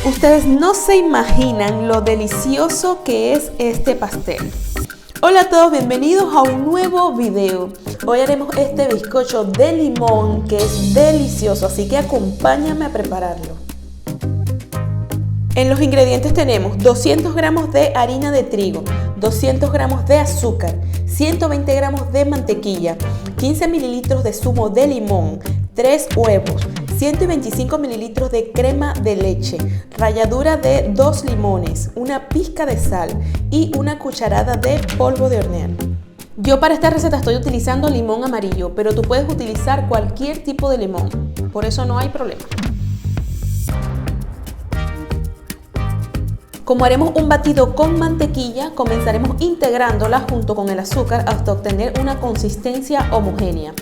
Ustedes no se imaginan lo delicioso que es este pastel. Hola a todos, bienvenidos a un nuevo video. Hoy haremos este bizcocho de limón que es delicioso, así que acompáñame a prepararlo. En los ingredientes tenemos 200 gramos de harina de trigo, 200 gramos de azúcar, 120 gramos de mantequilla, 15 mililitros de zumo de limón, 3 huevos, 125 mililitros de crema de leche, ralladura de 2 limones, una pizca de sal y una cucharada de polvo de hornear. Yo para esta receta estoy utilizando limón amarillo, pero tú puedes utilizar cualquier tipo de limón, por eso no hay problema. Como haremos un batido con mantequilla, comenzaremos integrándola junto con el azúcar hasta obtener una consistencia homogénea.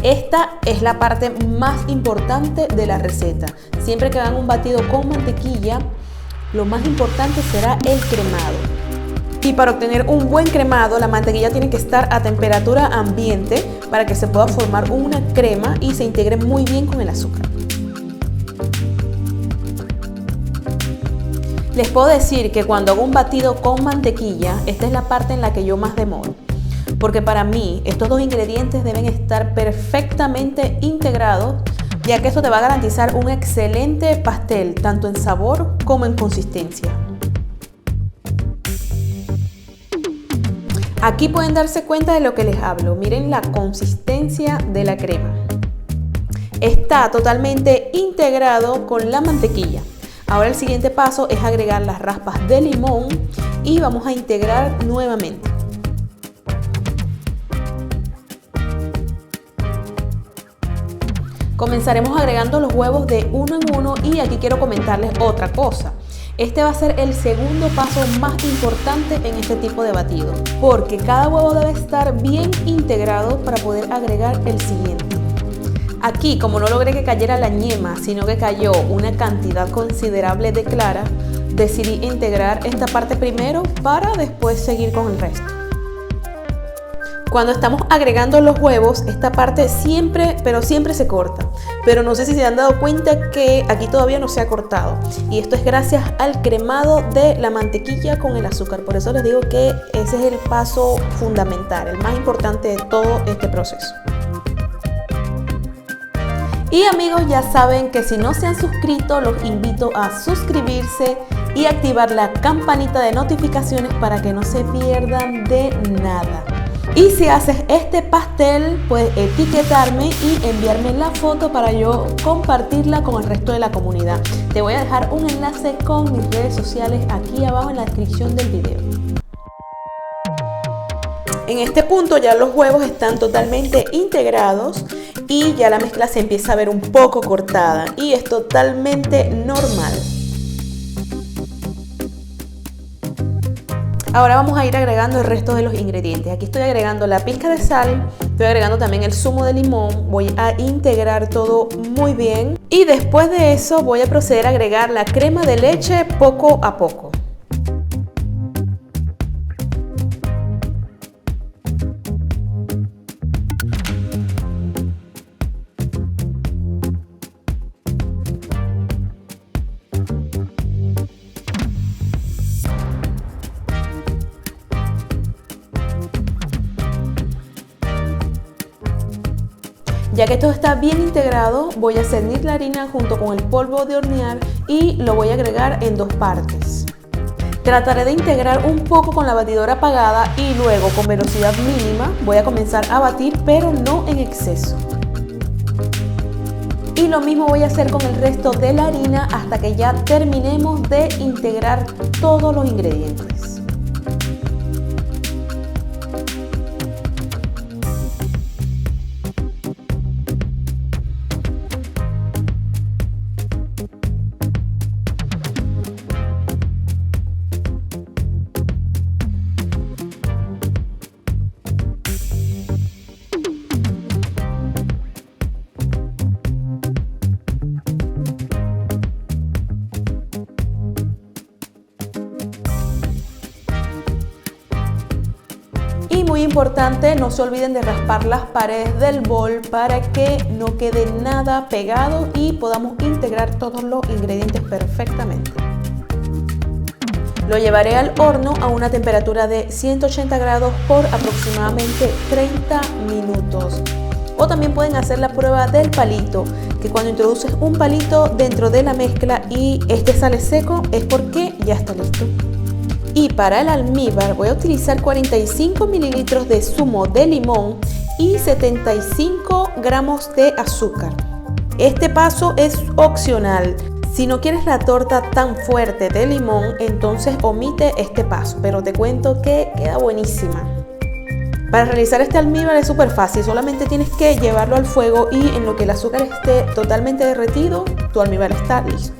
Esta es la parte más importante de la receta. Siempre que hagan un batido con mantequilla, lo más importante será el cremado. Y para obtener un buen cremado, la mantequilla tiene que estar a temperatura ambiente para que se pueda formar una crema y se integre muy bien con el azúcar. Les puedo decir que cuando hago un batido con mantequilla, esta es la parte en la que yo más demoro. Porque para mí estos dos ingredientes deben estar perfectamente integrados, ya que esto te va a garantizar un excelente pastel, tanto en sabor como en consistencia. Aquí pueden darse cuenta de lo que les hablo. Miren la consistencia de la crema. Está totalmente integrado con la mantequilla. Ahora el siguiente paso es agregar las raspas de limón y vamos a integrar nuevamente. Comenzaremos agregando los huevos de uno en uno y aquí quiero comentarles otra cosa. Este va a ser el segundo paso más importante en este tipo de batido, porque cada huevo debe estar bien integrado para poder agregar el siguiente. Aquí, como no logré que cayera la yema, sino que cayó una cantidad considerable de clara, decidí integrar esta parte primero para después seguir con el resto. Cuando estamos agregando los huevos, esta parte siempre se corta. Pero no sé si se han dado cuenta que aquí todavía no se ha cortado. Y esto es gracias al cremado de la mantequilla con el azúcar. Por eso les digo que ese es el paso fundamental, el más importante de todo este proceso. Y amigos, ya saben que si no se han suscrito, los invito a suscribirse y activar la campanita de notificaciones para que no se pierdan de nada. Y si haces este pastel, puedes etiquetarme y enviarme la foto para yo compartirla con el resto de la comunidad. Te voy a dejar un enlace con mis redes sociales aquí abajo en la descripción del video. En este punto ya los huevos están totalmente integrados y ya la mezcla se empieza a ver un poco cortada y es totalmente normal. Ahora vamos a ir agregando el resto de los ingredientes. Aquí estoy agregando la pizca de sal, estoy agregando también el zumo de limón, voy a integrar todo muy bien y después de eso voy a proceder a agregar la crema de leche poco a poco. Ya que todo está bien integrado, voy a cernir la harina junto con el polvo de hornear y lo voy a agregar en dos partes. Trataré de integrar un poco con la batidora apagada y luego con velocidad mínima voy a comenzar a batir, pero no en exceso. Y lo mismo voy a hacer con el resto de la harina hasta que ya terminemos de integrar todos los ingredientes. importante, no se olviden de raspar las paredes del bol para que no quede nada pegado y podamos integrar todos los ingredientes perfectamente. Lo llevaré al horno a una temperatura de 180 grados por aproximadamente 30 minutos. O también pueden hacer la prueba del palito, que cuando introduces un palito dentro de la mezcla y este sale seco es porque ya está listo. Y para el almíbar voy a utilizar 45 mililitros de zumo de limón y 75 gramos de azúcar. Este paso es opcional. Si no quieres la torta tan fuerte de limón, entonces omite este paso, pero te cuento que queda buenísima. Para realizar este almíbar es súper fácil, solamente tienes que llevarlo al fuego y en lo que el azúcar esté totalmente derretido, tu almíbar está listo.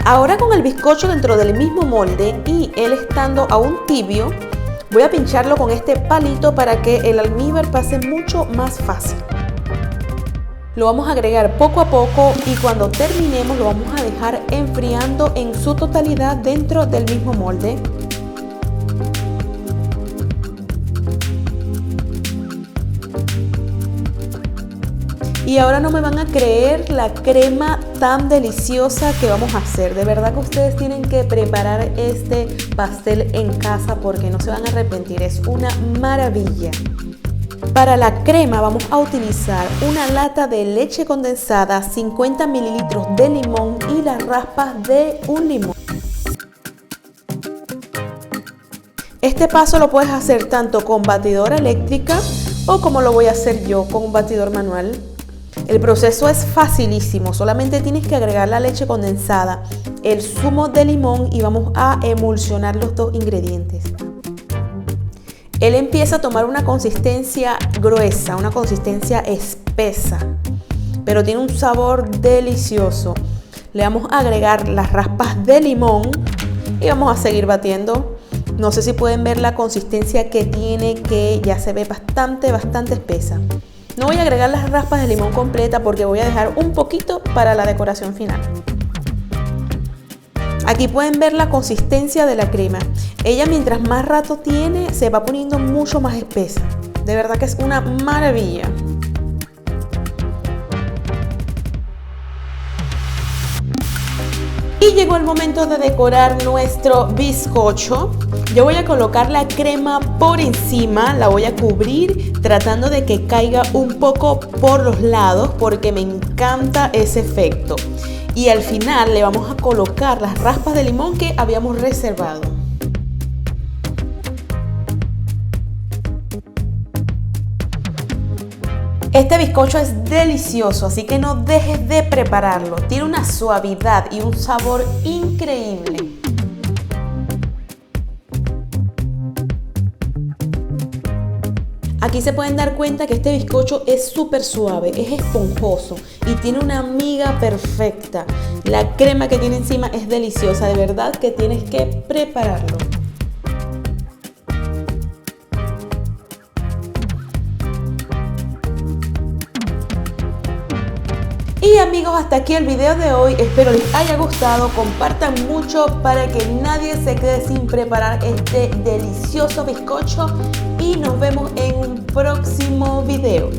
Ahora con el bizcocho dentro del mismo molde y él estando aún tibio, voy a pincharlo con este palito para que el almíbar pase mucho más fácil. Lo vamos a agregar poco a poco y cuando terminemos lo vamos a dejar enfriando en su totalidad dentro del mismo molde. Y ahora no me van a creer la crema tan deliciosa que vamos a hacer. De verdad que ustedes tienen que preparar este pastel en casa porque no se van a arrepentir. Es una maravilla. Para la crema vamos a utilizar una lata de leche condensada, 50 mililitros de limón y las raspas de un limón. Este paso lo puedes hacer tanto con batidora eléctrica o como lo voy a hacer yo con un batidor manual. El proceso es facilísimo, solamente tienes que agregar la leche condensada, el zumo de limón y vamos a emulsionar los dos ingredientes. Él empieza a tomar una consistencia gruesa, una consistencia espesa, pero tiene un sabor delicioso. Le vamos a agregar las raspas de limón y vamos a seguir batiendo. No sé si pueden ver la consistencia que tiene, que ya se ve bastante espesa. No voy a agregar las raspas de limón completa porque voy a dejar un poquito para la decoración final. Aquí pueden ver la consistencia de la crema. Ella mientras más rato tiene se va poniendo mucho más espesa. De verdad que es una maravilla. Y llegó el momento de decorar nuestro bizcocho. Yo voy a colocar la crema por encima, la voy a cubrir tratando de que caiga un poco por los lados porque me encanta ese efecto. Y al final le vamos a colocar las raspas de limón que habíamos reservado. Este bizcocho es delicioso, así que no dejes de prepararlo. Tiene una suavidad y un sabor increíble. Aquí se pueden dar cuenta que este bizcocho es súper suave, es esponjoso y tiene una miga perfecta. La crema que tiene encima es deliciosa, de verdad que tienes que prepararlo. Y amigos, hasta aquí el video de hoy, espero les haya gustado, compartan mucho para que nadie se quede sin preparar este delicioso bizcocho y nos vemos en un próximo video.